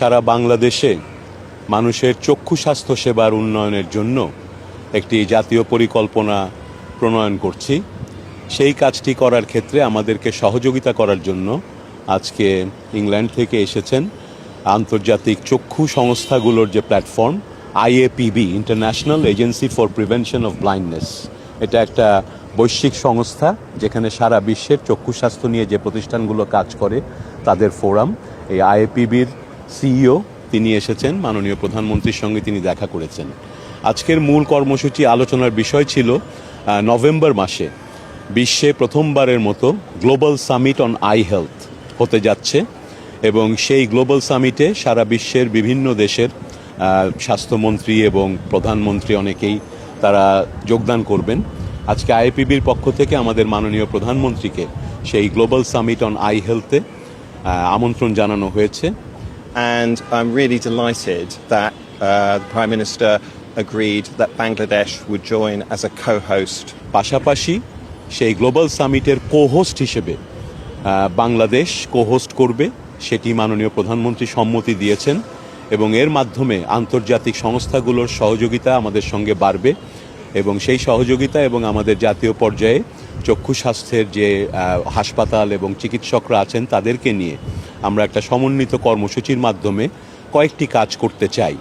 সারা বাংলাদেশে মানুষের চক্ষু স্বাস্থ্য সেবার উন্নয়নের জন্য একটি জাতীয় পরিকল্পনা প্রণয়ন করছি। সেই কাজটি করার ক্ষেত্রে আমাদেরকে সহযোগিতা করার জন্য আজকে ইংল্যান্ড থেকে এসেছেন আন্তর্জাতিক চক্ষু সংস্থাগুলোর যে platform IAPB, international agency for prevention of blindness. এটা একটা বৈশ্বিক সংস্থা যেখানে সারা বিশ্বের চক্ষু স্বাস্থ্য নিয়ে যে প্রতিষ্ঠানগুলো কাজ করে তাদের ফোরাম। এই IAPBর CEO তিনি এসেছেন, মাননীয় প্রধানমন্ত্রীর সঙ্গে তিনি দেখা করেছেন। আজকের মূল কর্মসূচি আলোচনার বিষয় ছিল নভেম্বর মাসে বিশ্বে প্রথমবারের মতো global summit on I health হতে যাচ্ছে এবং সেই গ্লোবাল সামিটে সারা বিশ্বের বিভিন্ন দেশের স্বাস্থ্যমন্ত্রী এবং প্রধানমন্ত্রী অনেকেই তারা যোগদান করবেন। আজকে IAPBর পক্ষ থেকে আমাদের মাননীয় প্রধানমন্ত্রীকে সেই গ্লোবাল সামিট অন আই হেলথে আমন্ত্রণ জানানো হয়েছে। And I'm really delighted that the Prime Minister agreed that Bangladesh would join as a co-host. পাশাপাশি সেই গ্লোবাল সামিটের কো-হোস্ট হিসেবে বাংলাদেশ কো-হোস্ট করবে, সেটি মাননীয় প্রধানমন্ত্রী সম্মতি দিয়েছেন এবং এর মাধ্যমে আন্তর্জাতিক সংস্থাগুলোর সহযোগিতা আমাদের সঙ্গে বাড়বে এবং সেই সহযোগিতা এবং আমাদের জাতীয় পর্যায়ে চক্ষু স্বাস্থ্যের যে হাসপাতাল এবং চিকিৎসকরা আছেন তাদেরকে নিয়ে আমরা একটা সমন্বিত কর্মসূচির মাধ্যমে কয়েকটি কাজ করতে চাই।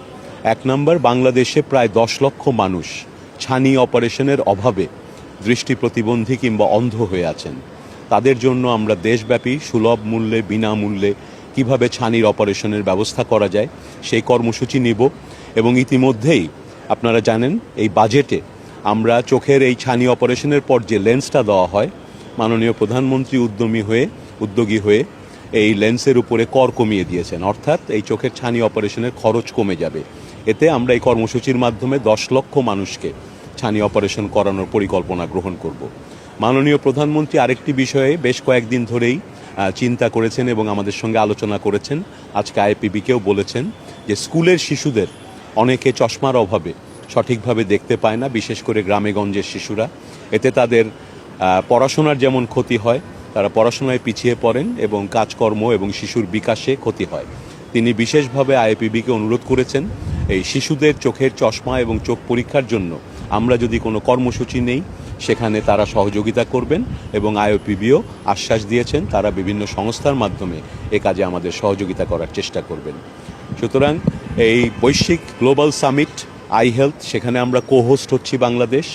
1 নম্বর, বাংলাদেশে প্রায় 10 লক্ষ মানুষ ছানি অপারেশনের অভাবে দৃষ্টি প্রতিবন্ধী কিংবা অন্ধ হয়ে আছেন। তাদের জন্য আমরা দেশব্যাপী সুলভ মূল্যে বিনামূল্যে কিভাবে ছানির অপারেশনের ব্যবস্থা করা যায় সেই কর্মসূচি নিব এবং ইতিমধ্যেই আপনারা জানেন এই বাজেটে আমরা চোখের এই ছানি অপারেশনের পর যে লেন্সটা দেওয়া হয়, মাননীয় প্রধানমন্ত্রী উদ্যোগী হয়ে এই লেন্সের উপরে কর কমিয়ে দিয়েছেন, অর্থাৎ এই চোখের ছানি অপারেশনের খরচ কমে যাবে। এতে আমরা এই কর্মসূচির মাধ্যমে 10 লক্ষ মানুষকে ছানি অপারেশন করানোর পরিকল্পনা গ্রহণ করব। মাননীয় প্রধানমন্ত্রী আরেকটি বিষয়ে বেশ কয়েকদিন ধরেই চিন্তা করেছেন এবং আমাদের সঙ্গে আলোচনা করেছেন। আজকে IAPBকেও বলেছেন যে স্কুলের শিশুদের অনেকে চশমার অভাবে সঠিকভাবে দেখতে পায় না, বিশেষ করে গ্রামে গঞ্জের শিশুরা। এতে তাদের পড়াশোনার যেমন ক্ষতি হয়, তারা পড়াশোনায় পিছিয়ে পড়েন এবং কাজকর্ম এবং শিশুর বিকাশে ক্ষতি হয়। তিনি বিশেষভাবে IAPBকে অনুরোধ করেছেন এই শিশুদের চোখের চশমা এবং চোখ পরীক্ষার জন্য আমরা যদি কোনো কর্মসূচি নেই সেখানে তারা সহযোগিতা করবেন এবং IAPBও আশ্বাস দিয়েছেন তারা বিভিন্ন সংস্থার মাধ্যমে এ কাজে আমাদের সহযোগিতা করার চেষ্টা করবেন। সুতরাং এই বৈশ্বিক গ্লোবাল সামিট আই হেলথ, সেখানে আমরা কো-হোস্ট হচ্ছি বাংলাদেশ।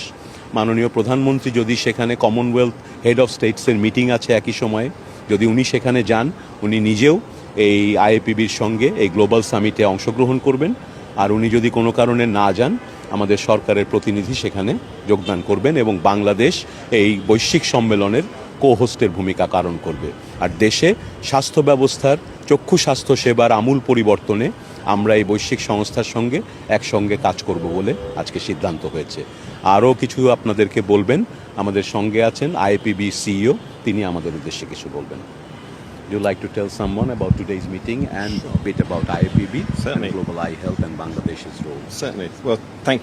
মাননীয় প্রধানমন্ত্রী যদি সেখানে কমনওয়েলথ হেড অফ স্টেটসের মিটিং আছে একই সময়ে, যদি উনি সেখানে যান, উনি নিজেও এই IAPBর সঙ্গে এই গ্লোবাল সামিটে অংশগ্রহণ করবেন। আর উনি যদি কোনো কারণে না যান, আমাদের সরকারের প্রতিনিধি সেখানে যোগদান করবেন এবং বাংলাদেশ এই বৈশ্বিক সম্মেলনের কো-হোস্টের ভূমিকা পালন করবে। আর দেশে স্বাস্থ্য ব্যবস্থার চক্ষু স্বাস্থ্য সেবার আমূল পরিবর্তনে আমরা এই বৈশ্বিক সংস্থার সঙ্গে একসঙ্গে কাজ করব বলে আজকে সিদ্ধান্ত হয়েছে। আরও কিছু আপনাদেরকে বলবেন, আমাদের সঙ্গে আছেন IAPB CEO, তিনি আমাদের উদ্দেশ্যে কিছু বলবেন। Would you like to tell someone about today's meeting and a bit about IAPB and global eye health and Bangladesh's role? Certainly. Well, thank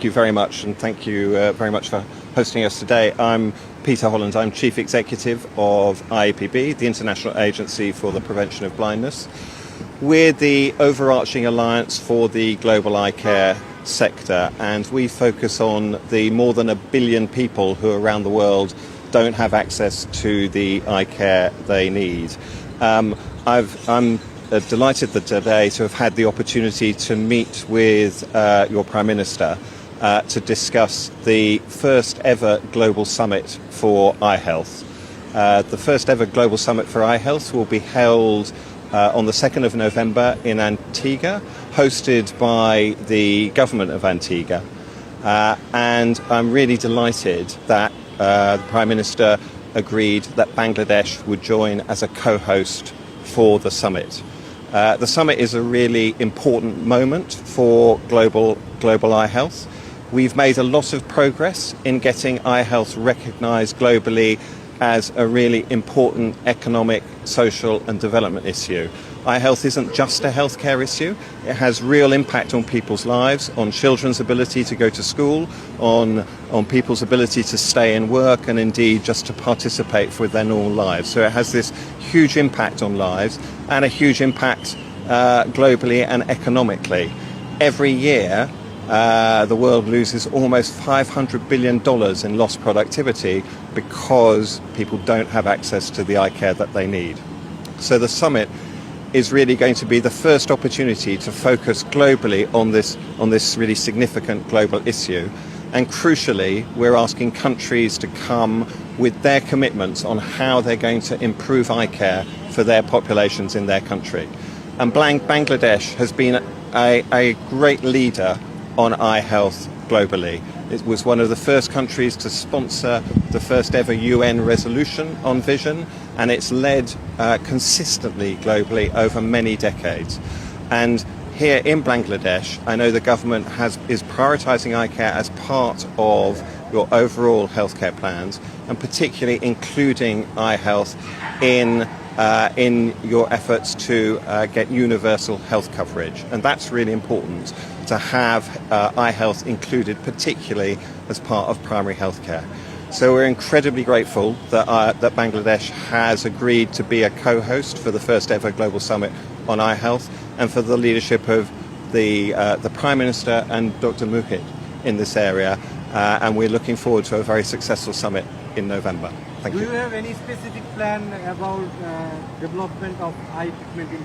you very much, and thank you very much for hosting us today. I'm Peter Holland. I'm Chief Executive of IAPB, the International Agency for the Prevention of Blindness. We're the overarching alliance for the global eye care sector, and we focus on the more than 1 billion people who around the world don't have access to the eye care they need. I'm delighted that today to have had the opportunity to meet with your Prime Minister to discuss the first ever global summit for eye health. The first ever global summit for eye health will be held on the 2nd of November in Antigua, hosted by the government of Antigua. And I'm really delighted that the Prime Minister agreed that Bangladesh would join as a co-host for the summit. The summit is a really important moment for global eye health. We've made a lot of progress in getting eye health recognised globally as a really important economic, social and development issue. Eye health isn't just a healthcare issue. It has real impact on people's lives, on children's ability to go to school, on people's ability to stay and work, and indeed just to participate with their normal lives. So it has this huge impact on lives and a huge impact globally and economically. Every year, the world loses almost $500 billion in lost productivity because people don't have access to the eye care that they need. So the summit is really going to be the first opportunity to focus globally on this really significant global issue. And crucially, we're asking countries to come with their commitments on how they're going to improve eye care for their populations in their country. And Bangladesh has been a great leader on eye health globally. It was one of the first countries to sponsor the first ever UN resolution on vision, and it's led consistently globally over many decades. And here in Bangladesh, I know the government is prioritising eye care as part of your overall healthcare plans, and particularly including eye health in your efforts to get universal health coverage. And that's really important, to have eye health included, particularly as part of primary healthcare. So we're incredibly grateful that Bangladesh has agreed to be a co-host for the first ever Global Summit on Eye Health, and for the leadership of the Prime Minister and Dr. Muhid in this area. And we're looking forward to a very successful summit in November. Thank you. Do you have any specific plan about development of eye treatment in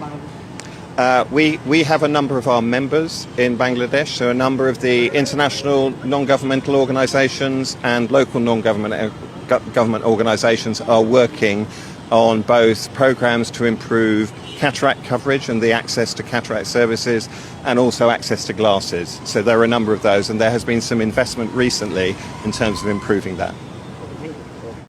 Bangladesh? We have a number of our members in Bangladesh, so a number of the international non-governmental organisations and local non-government organisations are working on both programmes to improve cataract coverage and the access to cataract services, and also access to glasses. So there are a number of those, and there has been some investment recently in terms of improving that.